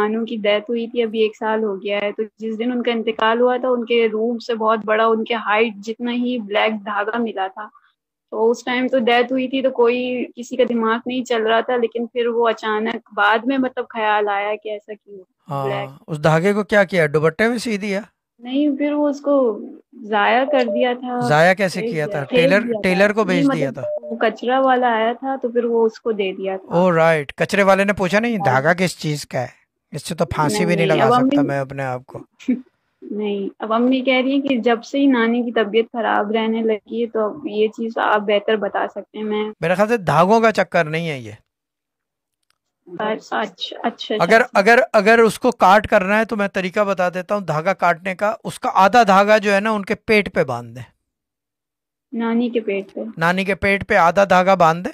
नानू की डेथ हुई थी, अभी 1 साल हो गया है। तो जिस दिन उनका इंतकाल हुआ था, उनके रूम से बहुत बड़ा, उनके हाइट जितना ही ब्लैक धागा मिला था। तो उस टाइम तो डेथ हुई थी, तो कोई किसी का दिमाग नहीं चल रहा था, लेकिन फिर वो अचानक बाद में मतलब ख्याल आया कि ऐसा क्यों ब्लैक। हाँ, उस धागे को क्या किया, दुपट्टे में सी दिया? नहीं, फिर वो उसको जाया कर दिया था, जाया कैसे फेंक किया दिया था, फेंक टेलर दिया था। टेलर को नहीं भेज दिया मतलब था? वो कचरा वाला आया था, तो फिर वो उसको दे दिया था। ओ राइट, कचरे वाले ने पूछा नहीं और धागा किस चीज का है? इससे तो फांसी नहीं भी नहीं नहीं, लगा अब अम्मी सकता मैं अपने आप को। नहीं, अब अम्मी कह रही है कि जब से ही नानी की तबीयत खराब रहने लगी है, तो अब ये चीज आप बेहतर बता सकते हैं। मैं मेरे ख्याल से धागों का चक्कर नहीं है ये। अच्छा अच्छा अच्छा अगर अच्छा। अगर अगर उसको काट करना है तो मैं तरीका बता देता हूँ धागा काटने का। उसका आधा धागा जो है ना उनके पेट पे बांध दें। नानी के पेट पे। नानी के पेट पे आधा धागा बांध दें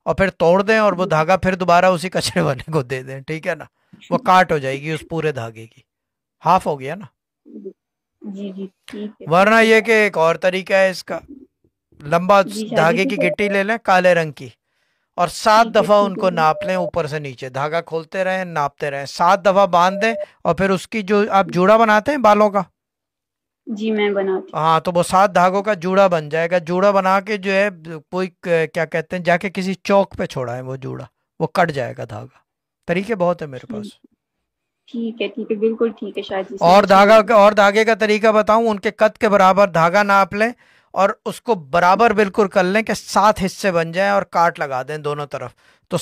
और फिर तोड़ दें, और वो जी धागा फिर दोबारा उसी कचरे वाले को दे दें, ठीक है ना? वो काट हो जाएगी उस पूरे धागे की। हाफ हो गया ना। जी जी, वरना ठीक है ये कि शायद। एक और तरीका है इसका। लंबा जी शायद, धागे जैसे की फिर गिट्टी ले लें काले रंग की, और 7 दफा ठीक है उनको नाप लें ऊपर से नीचे, धागा खोलते रहें नापते रहें, 7 दफा बांध दें। और फिर उसकी जो आप जूड़ा बनाते हैं बालों का, जी, मैं बनाती हाँ, तो वो 7 धागों का जूड़ा बन जाएगा। जूड़ा बना के जो है कोई क्या कहते हैं, जाके किसी चौक पे छोड़ा है वो जूड़ा, वो कट जाएगा धागा। तरीके बहुत है मेरे हूँ। पास। ठीक है, बिल्कुल ठीक है शायद, जी समझ में आ गया। और धागे का तरीका बताऊं, उनके कद के बराबर धागा नाप लें और उसको बराबर बिल्कुल कर लें कि 7 हिस्से बन जाएं, और काट लगा दें दोनों तरफ। तो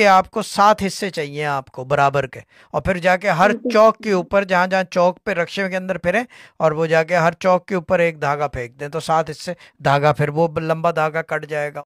आपको 7 हिस्से चाहिए आपको बराबर के। और फिर जाके हर बिल्कुल चौक के ठीक ऊपर, जहां जहां चौक पे रक्शे के अंदर फिरे, और वो जाके हर चौक के ऊपर एक धागा फेंक दें, तो 7 हिस्से धागा, फिर वो लंबा धागा कट जाएगा।